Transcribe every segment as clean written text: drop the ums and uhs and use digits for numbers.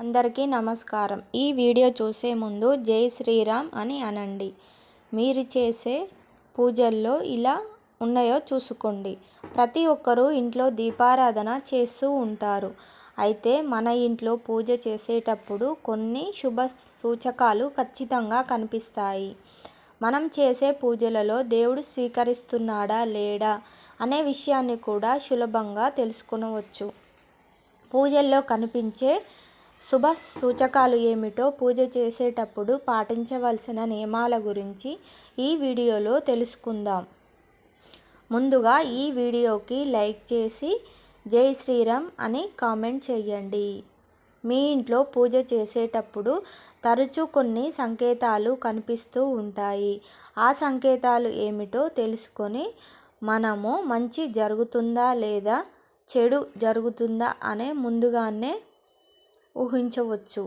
అందరికీ నమస్కారం. ఈ వీడియో చూసే ముందు జై శ్రీరామ్ అని అనండి. మీరు చేసే పూజల్లో ఇలా ఉన్నాయో చూసుకోండి. ప్రతి ఒక్కరూ ఇంట్లో దీపారాధన చేస్తూ ఉంటారు. అయితే మన ఇంట్లో పూజ చేసేటప్పుడు కొన్ని శుభ సూచకాలు ఖచ్చితంగా కనిపిస్తాయి. మనం చేసే పూజలలో దేవుడు స్వీకరిస్తున్నాడా లేడా అనే విషయాన్ని కూడా సులభంగా తెలుసుకొనవచ్చు. పూజల్లో కనిపించే శుభ సూచకాలు ఏమిటో, పూజ చేసేటప్పుడు పాటించవలసిన నియమాల గురించి ఈ వీడియోలో తెలుసుకుందాం. ముందుగా ఈ వీడియోకి లైక్ చేసి జై శ్రీరామ్ అని కామెంట్ చేయండి. మీ ఇంట్లో పూజ చేసేటప్పుడు తరచూ కొన్ని సంకేతాలు కనిపిస్తూ ఉంటాయి. ఆ సంకేతాలు ఏమిటో తెలుసుకొని మనము మంచి జరుగుతుందా లేదా చెడు జరుగుతుందా అనే ముందుగానే ఊహించవచ్చు.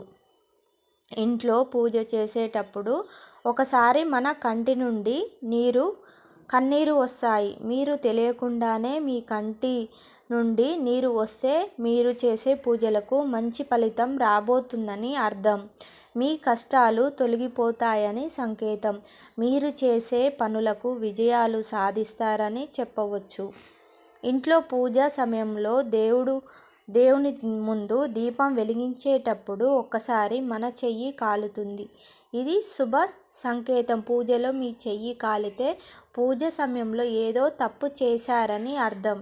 ఇంట్లో పూజ చేసేటప్పుడు ఒకసారి మన కంటి నుండి కన్నీరు వస్తాయి. మీరు తెలియకుండానే మీ కంటి నుండి నీరు వస్తే మీరు చేసే పూజలకు మంచి ఫలితం రాబోతుందని అర్థం. మీ కష్టాలు తొలగిపోతాయని సంకేతం. మీరు చేసే పనులకు విజయాలు సాధిస్తారని చెప్పవచ్చు. ఇంట్లో పూజా సమయంలో దేవుని ముందు దీపం వెలిగించేటప్పుడు ఒక్కసారి మన చెయ్యి కాలుతుంది. ఇది శుభ సంకేతం. పూజలో మీ చెయ్యి కాలితే పూజ సమయంలో ఏదో తప్పు చేశారని అర్థం.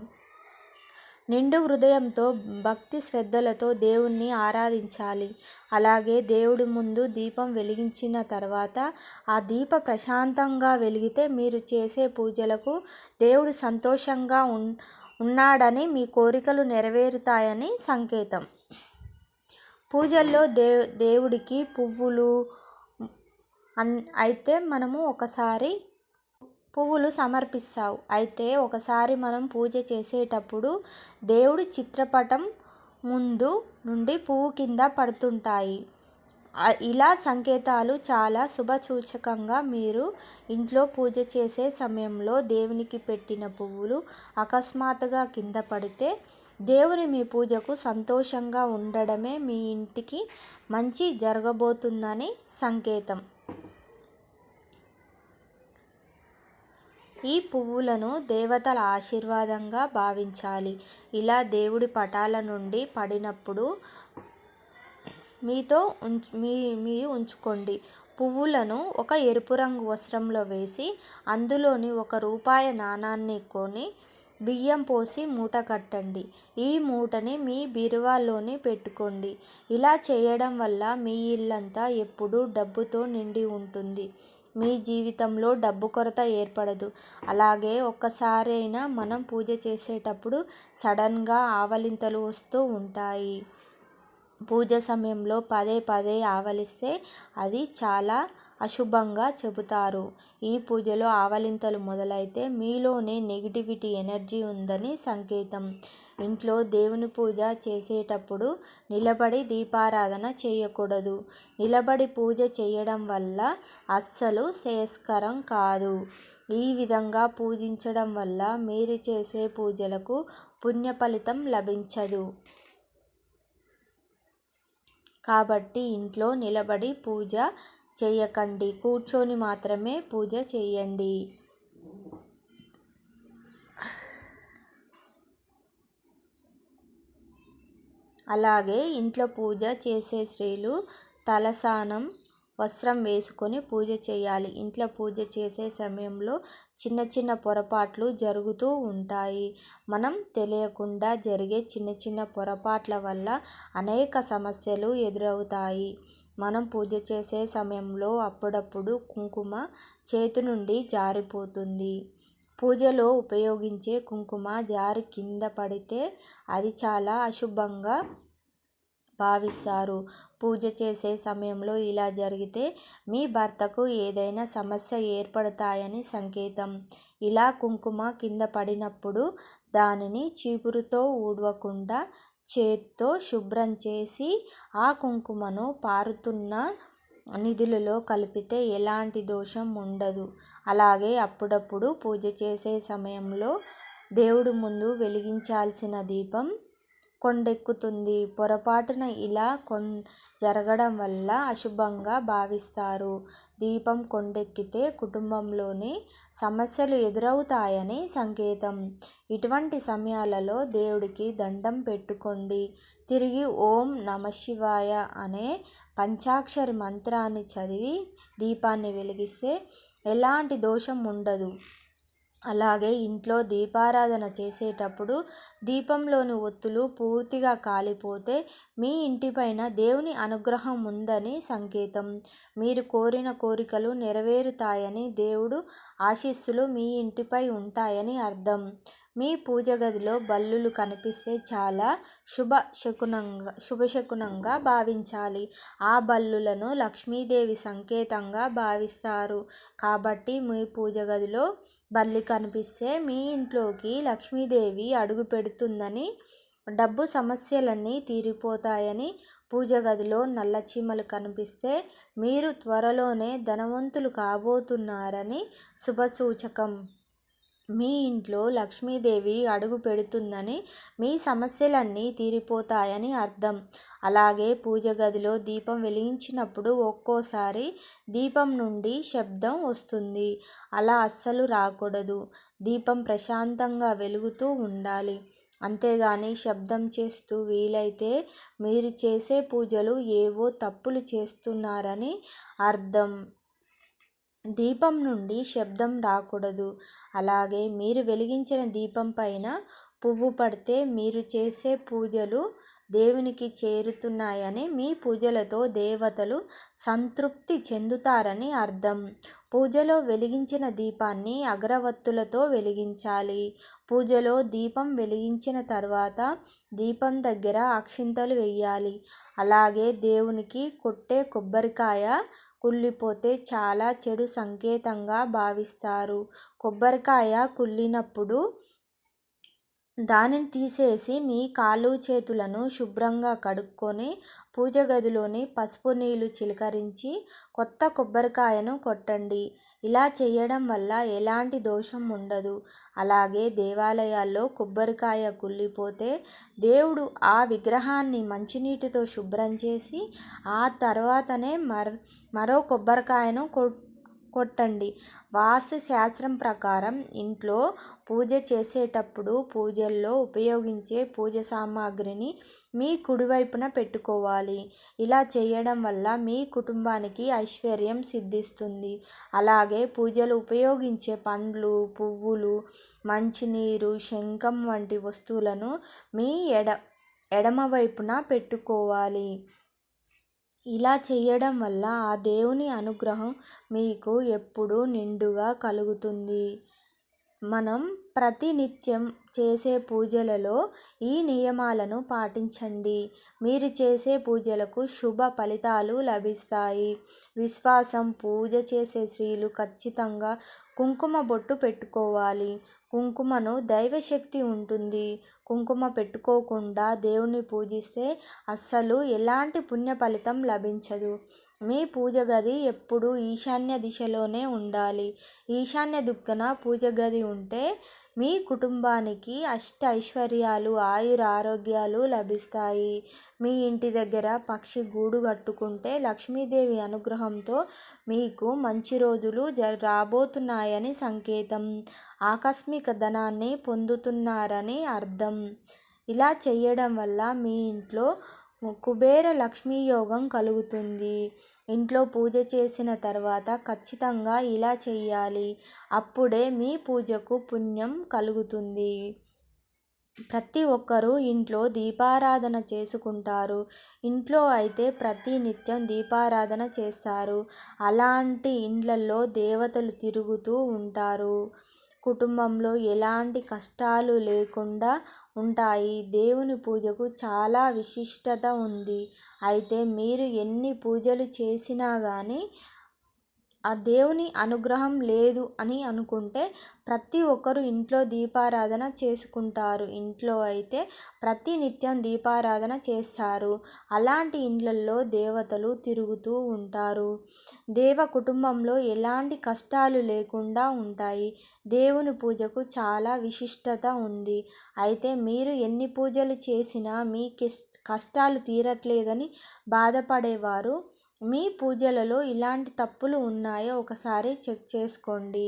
నిండు హృదయంతో భక్తి శ్రద్ధలతో దేవుణ్ణి ఆరాధించాలి. అలాగే దేవుడి ముందు దీపం వెలిగించిన తర్వాత ఆ దీప ప్రశాంతంగా వెలిగితే మీరు చేసే పూజలకు దేవుడు సంతోషంగా ఉన్నాడని, మీ కోరికలు నెరవేరుతాయని సంకేతం. పూజల్లో దేవుడికి పువ్వులు అయితే పువ్వులు సమర్పిస్తావు. అయితే ఒకసారి మనం పూజ చేసేటప్పుడు దేవుడి చిత్రపటం ముందు నుండి పువ్వు కింద పడుతుంటాయి. ఇలా సంకేతాలు చాలా శుభసూచకంగా. మీరు ఇంట్లో పూజ చేసే సమయంలో దేవునికి పెట్టిన పువ్వులు అకస్మాత్తుగా కింద పడితే దేవుని మీ పూజకు సంతోషంగా ఉండడమే మీ ఇంటికి మంచి జరగబోతుందని సంకేతం. ఈ పువ్వులను దేవతల ఆశీర్వాదంగా భావించాలి. ఇలా దేవుడి పటాల నుండి పడినప్పుడు మీరు ఉంచుకోండి. పువ్వులను ఒక ఎరుపు రంగు వస్త్రంలో వేసి అందులోని ₹1 నాణాన్ని కొని బియ్యం పోసి మూట కట్టండి. ఈ మూటని మీ బీరువాలోని పెట్టుకోండి. ఇలా చేయడం వల్ల మీ ఇల్లంతా ఎప్పుడూ డబ్బుతో నిండి ఉంటుంది. మీ జీవితంలో డబ్బు కొరత ఏర్పడదు. అలాగే ఒక్కసారైనా మనం పూజ చేసేటప్పుడు సడన్గా ఆవలింతలు వస్తూ ఉంటాయి. పూజ సమయంలో పదే పదే ఆవలిస్తే అది చాలా అశుభంగా చెబుతారు. ఈ పూజలో ఆవలింతలు మొదలైతే మీలోనే నెగిటివిటీ ఎనర్జీ ఉందని సంకేతం. ఇంట్లో దేవుని పూజ చేసేటప్పుడు నిలబడి దీపారాధన చేయకూడదు. నిలబడి పూజ చేయడం వల్ల అస్సలు శ్రేయస్కరం కాదు. ఈ విధంగా పూజించడం వల్ల మీరు చేసే పూజలకు పుణ్య ఫలితం లభించదు. కాబట్టి ఇంట్లో నిలబడి పూజ చేయకండి. కూర్చొని మాత్రమే పూజ చేయండి. అలాగే ఇంట్లో పూజ చేసే స్త్రీలు తలస్నానం, వస్త్రం వేసుకొని పూజ చేయాలి. ఇంట్లో పూజ చేసే సమయంలో చిన్న చిన్న పొరపాట్లు జరుగుతూ ఉంటాయి. మనం తెలియకుండా జరిగే చిన్న చిన్న పొరపాట్ల వల్ల అనేక సమస్యలు ఎదురవుతాయి. మనం పూజ చేసే సమయంలో అప్పుడప్పుడు కుంకుమ చేతి నుండి జారిపోతుంది. పూజలో ఉపయోగించే కుంకుమ జారి కింద పడితే అది చాలా అశుభంగా భావిస్తారు. పూజ చేసే సమయంలో ఇలా జరిగితే మీ భర్తకు ఏదైనా సమస్య ఏర్పడతాయని సంకేతం. ఇలా కుంకుమ కింద పడినప్పుడు దానిని చీపురుతో ఊడవకుండా చేత్తో శుభ్రం చేసి ఆ కుంకుమను పారుతున్న నిధులలో కలిపితే ఎలాంటి దోషం ఉండదు. అలాగే అప్పుడప్పుడు పూజ చేసే సమయంలో దేవుడి ముందు వెలిగించాల్సిన దీపం కొండెక్కుతుంది. పొరపాటున ఇలా జరగడం వల్ల అశుభంగా భావిస్తారు. దీపం కొండెక్కితే కుటుంబంలోని సమస్యలు ఎదురవుతాయని సంకేతం. ఇటువంటి సమయాలలో దేవుడికి దండం పెట్టుకోండి. తిరిగి ఓం నమఃశివాయ అనే పంచాక్షరి మంత్రాన్ని చదివి దీపాన్ని వెలిగిస్తే ఎలాంటి దోషం ఉండదు. అలాగే ఇంట్లో దీపారాధన చేసేటప్పుడు దీపంలోని ఒత్తులు పూర్తిగా కాలిపోతే మీ ఇంటిపైన దేవుని అనుగ్రహం ఉందని సంకేతం. మీరు కోరిన కోరికలు నెరవేరుతాయని, దేవుడు ఆశీస్సులు మీ ఇంటిపై ఉంటాయని అర్థం. మీ పూజ గదిలో బల్లులు కనిపిస్తే చాలా శుభశకునంగా భావించాలి. ఆ బల్లులను లక్ష్మీదేవి సంకేతంగా భావిస్తారు. కాబట్టి మీ పూజ గదిలో బల్లి కనిపిస్తే మీ ఇంట్లోకి లక్ష్మీదేవి అడుగు పెడుతుందని, డబ్బు సమస్యలన్నీ తీరిపోతాయని, పూజ గదిలో నల్ల చీమలు కనిపిస్తే మీరు త్వరలోనే ధనవంతులు కాబోతున్నారని శుభసూచకం. మీ ఇంట్లో లక్ష్మీదేవి అడుగు పెడుతుందని, మీ సమస్యలన్నీ తీరిపోతాయని అర్థం. అలాగే పూజ గదిలో దీపం వెలిగించినప్పుడు ఒక్కోసారి దీపం నుండి శబ్దం వస్తుంది. అలా అస్సలు రాకూడదు. దీపం ప్రశాంతంగా వెలుగుతూ ఉండాలి. అంతేగాని శబ్దం చేస్తూ వీలైతే మీరు చేసే పూజలు ఏవో తప్పులు చేస్తున్నారని అర్థం. దీపం నుండి శబ్దం రాకూడదు. అలాగే మీరు వెలిగించిన దీపం పైన పువ్వు పడితే మీరు చేసే పూజలు దేవునికి చేరుతున్నాయని, మీ పూజలతో దేవతలు సంతృప్తి చెందుతారని అర్థం. పూజలో వెలిగించిన దీపాన్ని అగరవత్తులతో వెలిగించాలి. పూజలో దీపం వెలిగించిన తర్వాత దీపం దగ్గర అక్షింతలు వేయాలి. అలాగే దేవునికి కొట్టే కొబ్బరికాయ కుళ్ళిపోతే చాలా చెడు సంకేతంగా భావిస్తారు. కొబ్బరికాయ కుళ్ళినప్పుడు దానిని తీసేసి మీ కాళ్ళు చేతులను శుభ్రంగా కడుక్కొని పూజ గదిలోని పసుపు నీళ్లు చిలకరించి కొత్త కొబ్బరికాయను కొట్టండి. ఇలా చేయడం వల్ల ఎలాంటి దోషం ఉండదు. అలాగే దేవాలయాల్లో కొబ్బరికాయ కుళ్ళిపోతే దేవుడు ఆ విగ్రహాన్ని మంచినీటితో శుభ్రం చేసి ఆ తర్వాతనే మరో కొబ్బరికాయను కొట్టండి. వాస్తు శాస్త్రం ప్రకారం ఇంట్లో పూజ చేసేటప్పుడు పూజల్లో ఉపయోగించే పూజ సామాగ్రిని మీ కుడివైపున పెట్టుకోవాలి. ఇలా చేయడం వల్ల మీ కుటుంబానికి ఐశ్వర్యం సిద్ధిస్తుంది. అలాగే పూజలు ఉపయోగించే పండ్లు, పువ్వులు, మంచినీరు, శంఖం వంటి వస్తువులను మీ ఎడమవైపున పెట్టుకోవాలి. ఇలా చేయడం వల్ల ఆ దేవుని అనుగ్రహం మీకు ఎప్పుడూ నిండుగా కలుగుతుంది. మనం ప్రతినిత్యం చేసే పూజలలో ఈ నియమాలను పాటించండి. మీరు చేసే పూజలకు శుభ ఫలితాలు లభిస్తాయి. విశ్వాసం. పూజ చేసే స్త్రీలు ఖచ్చితంగా కుంకుమ బొట్టు పెట్టుకోవాలి. కుంకుమను దైవశక్తి ఉంటుంది. కుంకుమ పెట్టుకోకుండా దేవుణ్ణి పూజిస్తే అస్సలు ఎలాంటి పుణ్య ఫలితం లభించదు. మీ పూజ గది ఎప్పుడూ ఈశాన్య దిశలోనే ఉండాలి. ఈశాన్య దిక్కున పూజ గది ఉంటే మీ కుటుంబానికి అష్ట ఐశ్వర్యాలు, ఆయురారోగ్యాలు లభిస్తాయి. మీ ఇంటి దగ్గర పక్షి గూడు కట్టుకుంటే లక్ష్మీదేవి అనుగ్రహంతో మీకు మంచి రోజులు రాబోతున్నాయని సంకేతం. ఆకస్మిక ధనాన్ని పొందుతున్నారని అర్థం. ఇలా చేయడం వల్ల మీ ఇంట్లో కుబేర లక్ష్మీ యోగం కలుగుతుంది. ఇంట్లో పూజ చేసిన తర్వాత ఖచ్చితంగా ఇలా చేయాలి. అప్పుడే మీ పూజకు పుణ్యం కలుగుతుంది. ప్రతి ఒక్కరూ ఇంట్లో దీపారాధన చేసుకుంటారు. ఇంట్లో అయితే ప్రతి నిత్యం దీపారాధన చేస్తారు. అలాంటి ఇండ్లలో దేవతలు తిరుగుతూ ఉంటారు. కుటుంబంలో ఎలాంటి కష్టాలు లేకుండా ఉంటాయి. దేవుని పూజకు చాలా విశిష్టత ఉంది. అయితే మీరు ఎన్ని పూజలు చేసినా కానీ ఆ దేవుని అనుగ్రహం లేదు అని అనుకుంటే ప్రతి ఒక్కరు ఇంట్లో దీపారాధన చేసుకుంటారు. ఇంట్లో అయితే ప్రతి నిత్యం దీపారాధన చేస్తారు. అలాంటి ఇండ్లల్లో దేవతలు తిరుగుతూ ఉంటారు. దేవ కుటుంబంలో ఎలాంటి కష్టాలు లేకుండా ఉంటాయి. దేవుని పూజకు చాలా విశిష్టత ఉంది. అయితే మీరు ఎన్ని పూజలు చేసినా మీ కష్టాలు తీరట్లేదని బాధపడేవారు మీ పూజలలో ఇలాంటి తప్పులు ఉన్నాయో ఒకసారి చెక్ చేసుకోండి.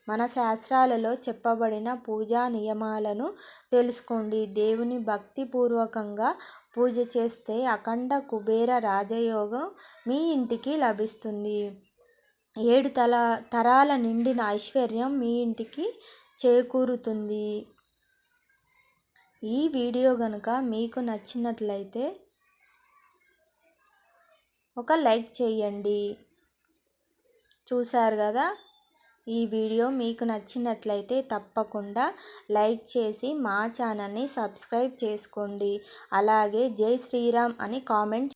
మన శాస్త్రాలలో చెప్పబడిన పూజా నియమాలను తెలుసుకోండి. దేవుని భక్తిపూర్వకంగా పూజ చేస్తే అఖండ కుబేర రాజయోగం మీ ఇంటికి లభిస్తుంది. 7 తరాల నిండిన ఐశ్వర్యం మీ ఇంటికి చేకూరుతుంది. ఈ వీడియో కనుక మీకు నచ్చినట్లయితే ఒక లైక్ చేయండి. చూశారు కదా, ఈ వీడియో మీకు నచ్చినట్లయితే తప్పకుండా లైక్ చేసి మా ఛానల్ని సబ్స్క్రైబ్ చేసుకోండి. అలాగే జై శ్రీరామ్ అని కామెంట్